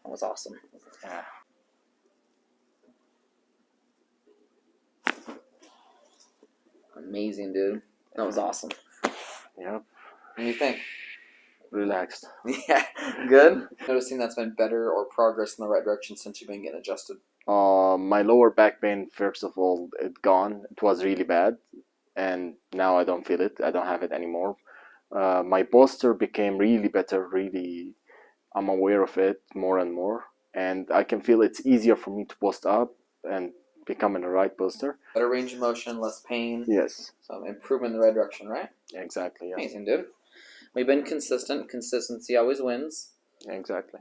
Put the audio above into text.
That was awesome. Yeah. Amazing, dude. That was awesome. Yep. What do you think? Relaxed. Yeah, good. Noticing that's been better or progress in the right direction since you've been getting adjusted. My lower back pain, first of all, it gone. It was really bad, and now I don't feel it. I don't have it anymore. My posture became really better. Really, I'm aware of it more and more, and I can feel it's easier for me to post up and become in the right posture. Better range of motion, less pain. Yes. So improvement in the right direction, right? Exactly. Yes. Amazing, dude. We've been consistent. Consistency always wins. Exactly.